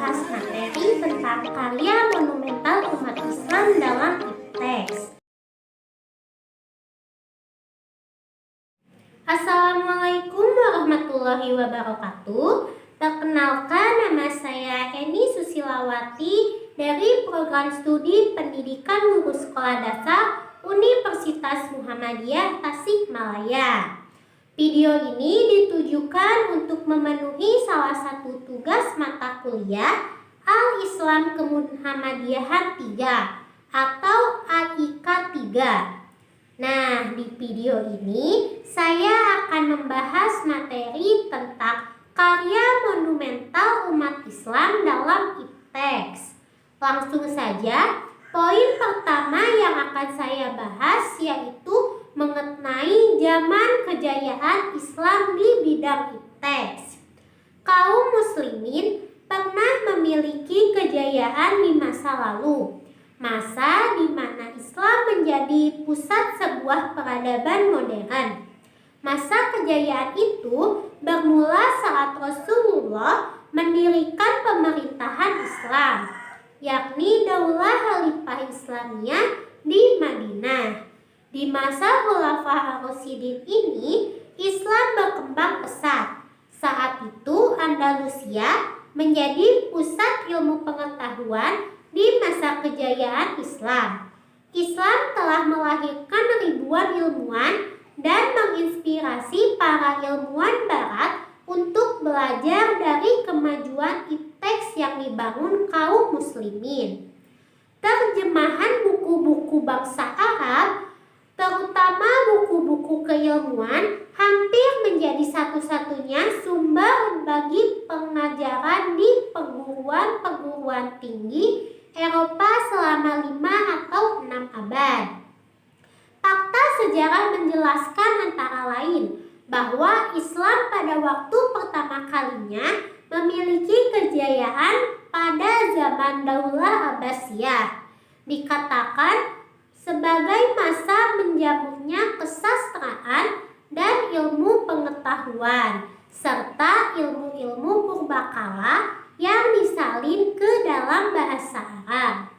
membahas materi tentang karya monumental umat Islam dalam teks. Assalamualaikum warahmatullahi wabarakatuh. Perkenalkan, nama saya Eni Susilawati dari Program Studi Pendidikan Guru Sekolah Dasar Universitas Muhammadiyah Tasikmalaya. Video ini ditujukan untuk memenuhi salah satu tugas mata kuliah Al-Islam Kemuhammadiyahan 3 atau AIK 3. Nah, di video ini saya akan membahas materi tentang karya monumental umat Islam dalam teks. Langsung saja, poin pertama yang akan saya bahas yaitu mengenai zaman kejayaan Islam di bidang teks. Kaum muslimin pernah memiliki kejayaan di masa lalu, masa di mana Islam menjadi pusat sebuah peradaban modern. Masa kejayaan itu bermula saat Rasulullah mendirikan pemerintahan Islam, yakni Daulah Khalifah Islamiyah di Madinah. Di masa Khulafaur Rasyidin ini, Islam berkembang pesat. Saat itu Andalusia menjadi pusat ilmu pengetahuan di masa kejayaan Islam. Islam telah melahirkan ribuan ilmuwan dan menginspirasi para ilmuwan barat untuk belajar dari kemajuan teks yang dibangun kaum muslimin. Terjemahan buku-buku bangsa Arab, terutama buku-buku keilmuan, hampir menjadi satu-satunya sumber bagi pengajaran di perguruan tinggi Eropa selama 5 atau 6 abad. Fakta sejarah menjelaskan antara lain bahwa Islam pada waktu pertama kalinya memiliki kejayaan pada zaman Daulah Abbasiyah. Dikatakan sebagai masa menjamurnya kesastraan dan ilmu pengetahuan, serta ilmu-ilmu purbakala yang disalin ke dalam bahasa Arab.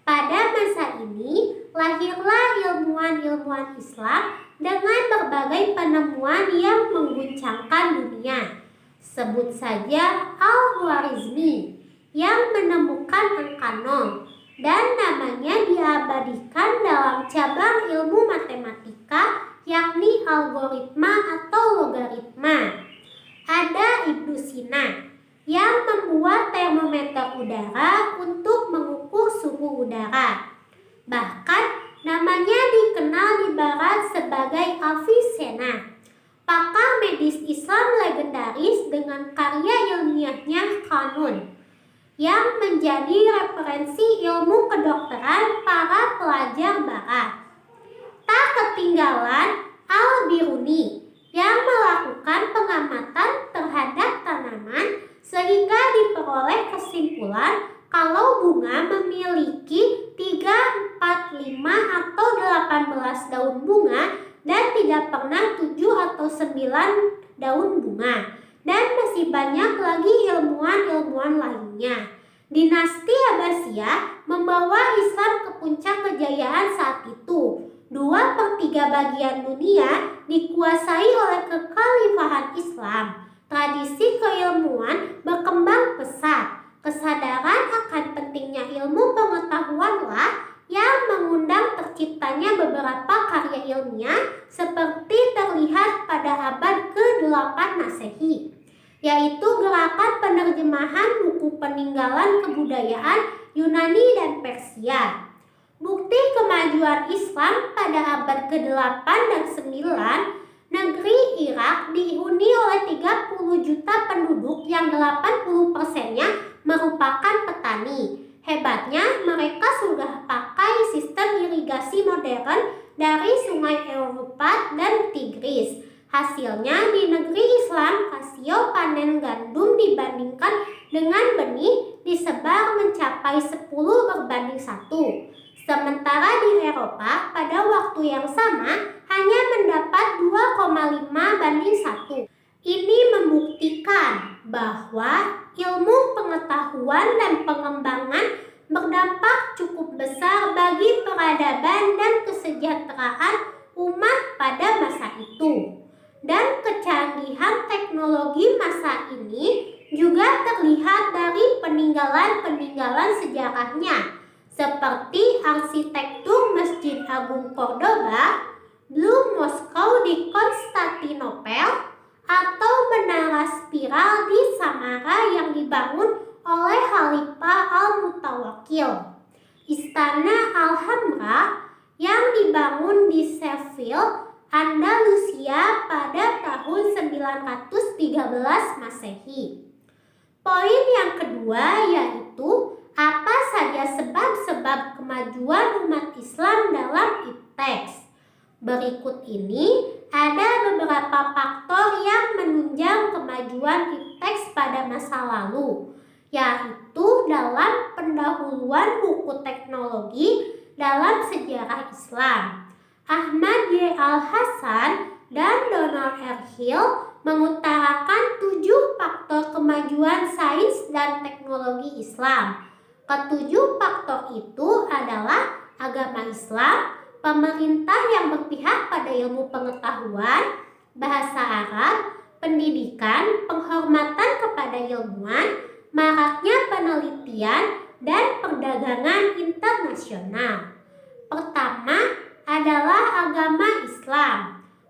Pada masa ini, lahirlah ilmuwan-ilmuwan Islam dengan berbagai penemuan yang mengguncangkan dunia. Sebut saja Al-Khwarizmi yang menemukan angka 0 dan namanya diabadikan dalam cabang ilmu matematika, yakni algoritma atau logaritma. Ada Ibnu Sina yang membuat termometer udara untuk mengukur suhu udara. Bahkan namanya dikenal di barat sebagai Avicenna, pakar medis Islam legendaris dengan karya ilmiahnya Kanun, yang menjadi referensi ilmu kedokteran para pelajar barat. Tak ketinggalan Al-Biruni yang melakukan pengamatan terhadap tanaman sehingga diperoleh kesimpulan kalau bunga memiliki 3, 4, 5 atau 18 daun bunga dan tidak pernah 7 atau 9 daun bunga. Dan masih banyak lagi ilmuwan-ilmuwan lainnya. Dinasti Abbasiyah membawa Islam ke puncak kejayaan saat itu. 2/3 bagian dunia dikuasai oleh kekhalifahan Islam. Tradisi keilmuan berkembang pesat. Kesadaran akan pentingnya ilmu pengetahuanlah yang mengundang terciptanya beberapa karya ilmiah seperti terlihat pada abad ke-8 Masehi, yaitu gerakan penerjemahan buku peninggalan kebudayaan Yunani dan Persia. Bukti kemajuan Islam pada abad ke-8 dan 9, negeri Irak dihuni oleh 30 juta penduduk yang 80%-nya merupakan petani. Hebatnya, mereka sudah pakai sistem irigasi modern dari sungai Eufrat dan Tigris. Hasilnya di negeri Islam, rasio panen gandum dibandingkan dengan benih disebar mencapai 10:1. Sementara di Eropa pada waktu yang sama hanya mendapat 2,5:1. Ini membuktikan bahwa ilmu pengetahuan pengetahuan dan pengembangan berdampak cukup besar bagi peradaban dan kesejahteraan umat pada masa itu. Dan kecanggihan teknologi masa ini juga terlihat dari peninggalan-peninggalan sejarahnya, seperti arsitektur Masjid Agung Cordoba, Blue Moscow di Konstantinopel, atau menara spiral di Samara yang dibangun oleh Khalifah Al-Mutawakkil, Istana Alhambra yang dibangun di Seville, Andalusia pada tahun 913 Masehi. Poin yang kedua yaitu apa saja sebab-sebab kemajuan umat Islam dalam ipteks. Berikut ini ada beberapa faktor yang menunjang kemajuan ipteks pada masa lalu, yaitu dalam pendahuluan buku teknologi dalam sejarah Islam. Ahmad Y. Al-Hasan dan Donald R. Hill mengutarakan 7 faktor kemajuan sains dan teknologi Islam. Ketujuh faktor itu adalah agama Islam, pemerintah yang berpihak pada ilmu pengetahuan, bahasa Arab, pendidikan, penghormatan kepada ilmuwan, maraknya penelitian, dan perdagangan internasional. Pertama adalah agama Islam.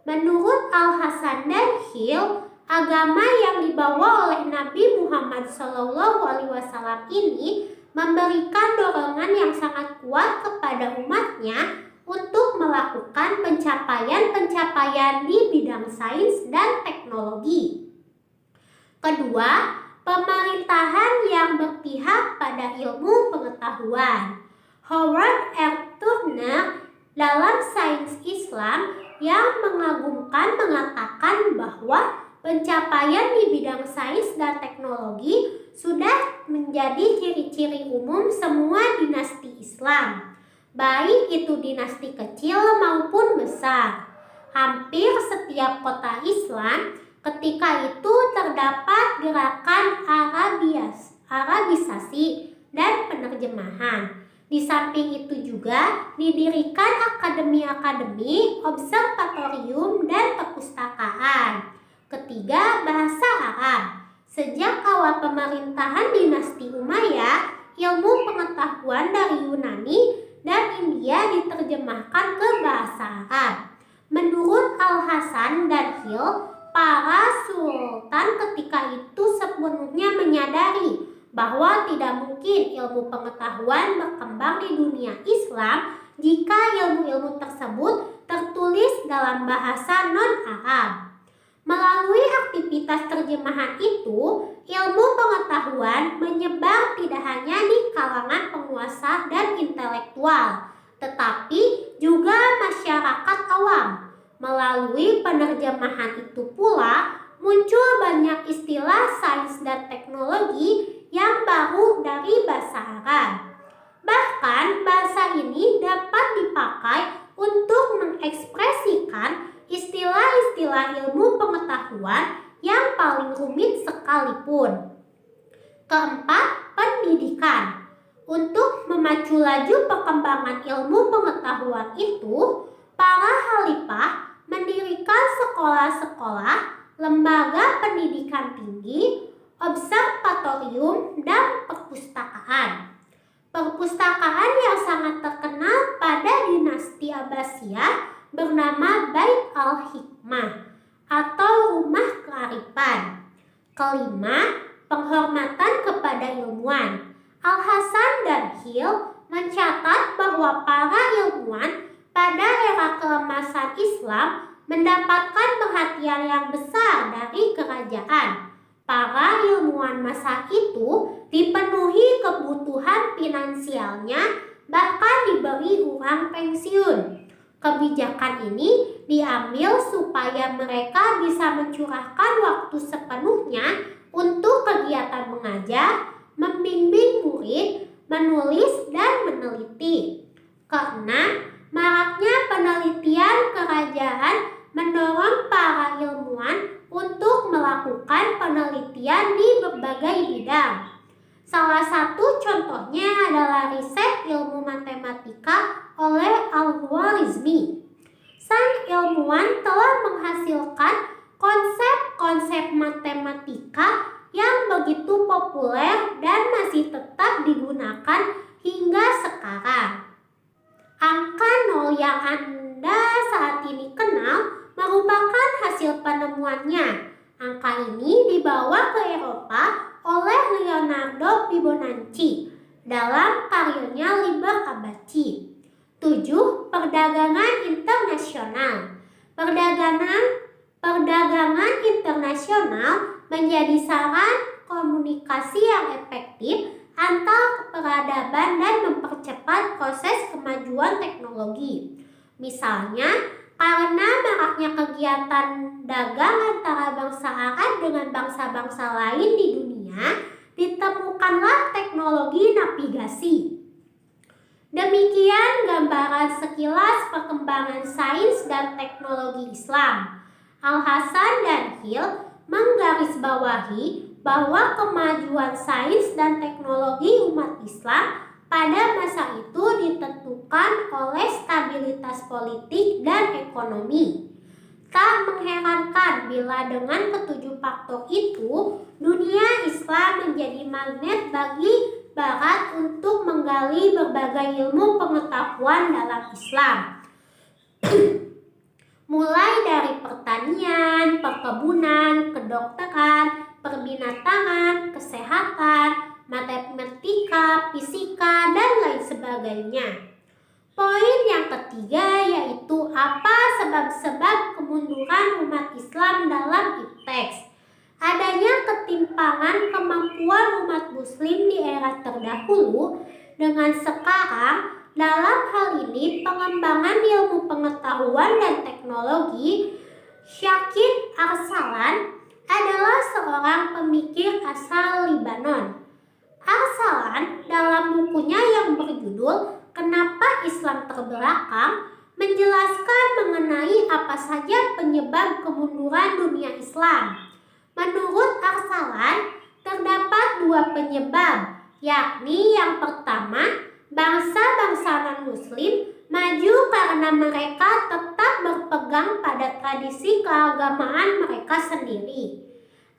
Menurut Al-Hasan dan Hill, agama yang dibawa oleh Nabi Muhammad SAW ini memberikan dorongan yang sangat kuat kepada umatnya untuk melakukan pencapaian-pencapaian di bidang sains dan teknologi. Kedua, pemerintahan yang berpihak pada ilmu pengetahuan. Howard R. Turner dalam Sains Islam yang mengagumkan mengatakan bahwa pencapaian di bidang sains dan teknologi sudah menjadi ciri-ciri umum semua dinasti Islam, baik itu dinasti kecil maupun besar. Hampir setiap kota Islam ketika itu terdapat gerakan Arabisasi dan penerjemahan. Di samping itu juga didirikan akademi-akademi, observatorium, dan perpustakaan. Ketiga, bahasa Arab. Sejak awal pemerintahan dinasti Umayyah, ilmu pengetahuan dari Yunani dan India diterjemahkan ke bahasa Arab. Menurut Al-Hasan dan Hill, para sultan ketika itu sepenuhnya menyadari bahwa tidak mungkin ilmu pengetahuan berkembang di dunia Islam jika ilmu-ilmu tersebut tertulis dalam bahasa non-Arab. Melalui aktivitas terjemahan itu, ilmu pengetahuan menyebar tidak hanya di kalangan penguasa dan intelektual, tetapi juga masyarakat awam. Melalui penerjemahan itu pula, muncul banyak istilah sains dan teknologi yang baru dari bahasa Arab. Bahkan bahasa ini dapat dipakai untuk mengekspresikan istilah-istilah ilmu pengetahuan yang paling rumit sekalipun. Keempat, pendidikan. Untuk memacu laju perkembangan ilmu pengetahuan itu, para khalifah mendirikan sekolah-sekolah, lembaga pendidikan tinggi, observatorium, dan perpustakaan. Perpustakaan yang sangat terkenal pada dinasti Abbasiyah bernama Bait al-Hikmah atau Rumah Kearifan. Kelima, penghormatan kepada ilmuwan. Al-Hasan dan Hill mencatat bahwa para ilmuwan pada era keemasan Islam mendapatkan perhatian yang besar dari kerajaan. Para ilmuwan masa itu dipenuhi kebutuhan finansialnya, bahkan diberi uang pensiun. Kebijakan ini diambil supaya mereka bisa mencurahkan waktu sepenuhnya untuk kegiatan mengajar, membimbing murid, menulis, dan meneliti. Keenam, maraknya penelitian kerajaan mendorong para ilmuwan untuk melakukan penelitian di berbagai bidang. Salah satu contohnya adalah riset ilmu matematika oleh Al-Khwarizmi. Sang ilmuwan telah menghasilkan konsep-konsep matematika yang begitu populer dan masih tetap digunakan hingga sekarang. Angka 0 yang Anda saat ini kenal merupakan hasil penemuannya. Angka ini dibawa ke Eropa oleh Leonardo Fibonacci dalam karyanya Liber Abaci. 7. Perdagangan internasional. Perdagangan internasional menjadi sarana komunikasi yang efektif antar peradaban dan mempercepat proses kemajuan teknologi. Misalnya, karena maraknya kegiatan dagang antara bangsa Arab dengan bangsa-bangsa lain di dunia, ditemukanlah teknologi navigasi. Demikian gambaran sekilas perkembangan sains dan teknologi Islam. Al-Hasan dan Hill menggarisbawahi bahwa kemajuan sains dan teknologi umat Islam pada masa itu ditentukan oleh stabilitas politik dan ekonomi. Tak mengherankan bila dengan ketujuh faktor itu, dunia Islam menjadi magnet bagi Barat untuk menggali berbagai ilmu pengetahuan dalam Islam. Mulai dari pertanian, perkebunan, kedokteran, perbinatangan, kesehatan, matematika, fisika, dan lain sebagainya. Poin yang ketiga yaitu apa sebab-sebab kemunduran umat Islam dalam teks. Adanya ketimpangan kemampuan umat muslim di era terdahulu dengan sekarang. Dalam hal ini pengembangan ilmu pengetahuan dan teknologi. Syakib Arsalan adalah seorang pemikir asal Libanon. Arsalan dalam bukunya yang berjudul Kenapa Islam Terbelakang menjelaskan mengenai apa saja penyebab kemunduran dunia Islam. Menurut Arsalan, terdapat dua penyebab, yakni yang pertama, bangsa-bangsa non-muslim maju karena mereka tetap berpegang pada tradisi keagamaan mereka sendiri.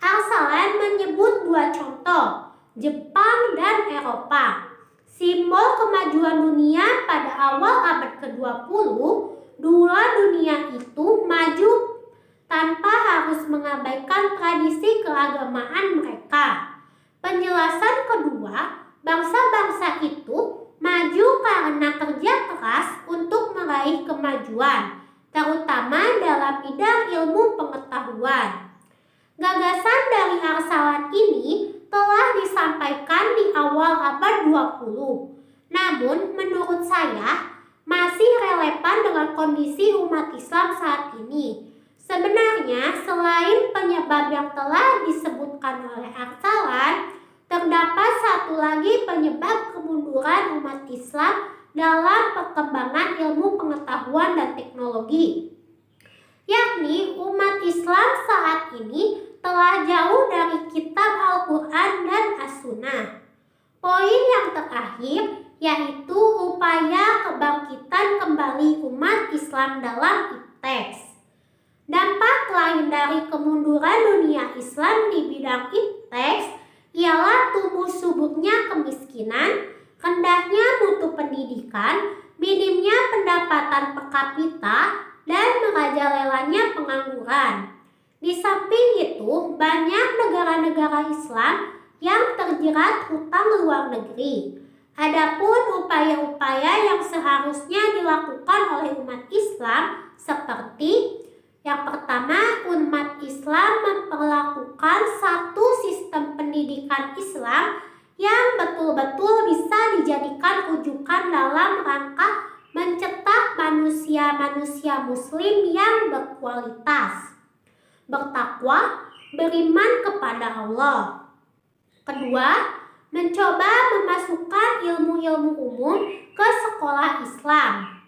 Arsalan menyebut dua contoh, Jepang dan Eropa. Simbol kemajuan dunia pada awal abad ke-20, dua dunia itu maju tanpa harus mengabaikan tradisi keagamaan mereka. Penjelasan kedua, bangsa-bangsa itu maju karena kerja keras untuk meraih kemajuan, terutama dalam bidang ilmu pengetahuan. Gagasan dari Arsalan ini telah disampaikan di awal abad 20. Namun menurut saya masih relevan dengan kondisi umat Islam saat ini. Sebenarnya selain penyebab yang telah disebutkan oleh Arsalan, terdapat satu lagi penyebab kemunduran umat Islam dalam perkembangan ilmu pengetahuan dan teknologi, yakni umat Islam saat ini telah jauh dari kitab Al-Quran dan As-Sunnah. Poin yang terakhir yaitu upaya kebangkitan kembali umat Islam dalam teks. Dampak lain dari kemunduran dunia Islam di bidang teks ialah tumbuh suburnya kemiskinan, rendahnya mutu pendidikan, minimnya pendapatan per kapita, dan merajalelanya pengangguran. Di samping itu, banyak negara-negara Islam yang terjerat hutang luar negeri. Adapun upaya-upaya yang seharusnya dilakukan oleh umat Islam seperti yang pertama, umat Islam memperlakukan satu sistem pendidikan Islam yang betul-betul bisa dijadikan rujukan dalam rangka mencetak manusia-manusia muslim yang berkualitas, bertakwa, beriman kepada Allah. Kedua, mencoba memasukkan ilmu-ilmu umum ke sekolah Islam.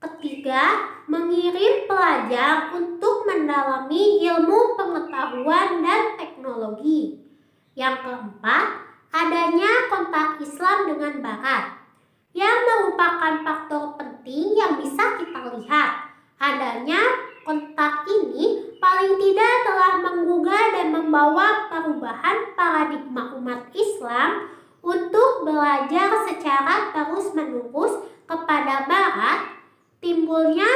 Ketiga, mengirim pelajar untuk mendalami ilmu pengetahuan dan teknologi. Yang keempat, adanya dengan Barat, yang merupakan faktor penting yang bisa kita lihat. Adanya kontak ini paling tidak telah menggugah dan membawa perubahan paradigma umat Islam untuk belajar secara terus-menerus kepada Barat. Timbulnya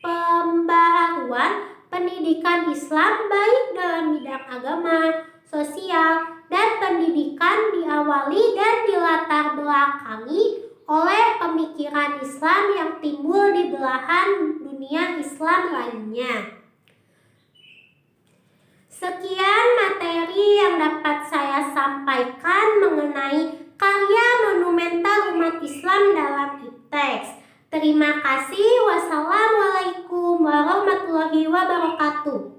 pembaharuan pendidikan Islam baik dalam bidang agama, sosial, dan pendidikan diawali dan dilatar belakangi oleh pemikiran Islam yang timbul di belahan dunia Islam lainnya. Sekian materi yang dapat saya sampaikan mengenai karya monumental umat Islam dalam IPTEX. Terima kasih. Wassalamualaikum warahmatullahi wabarakatuh.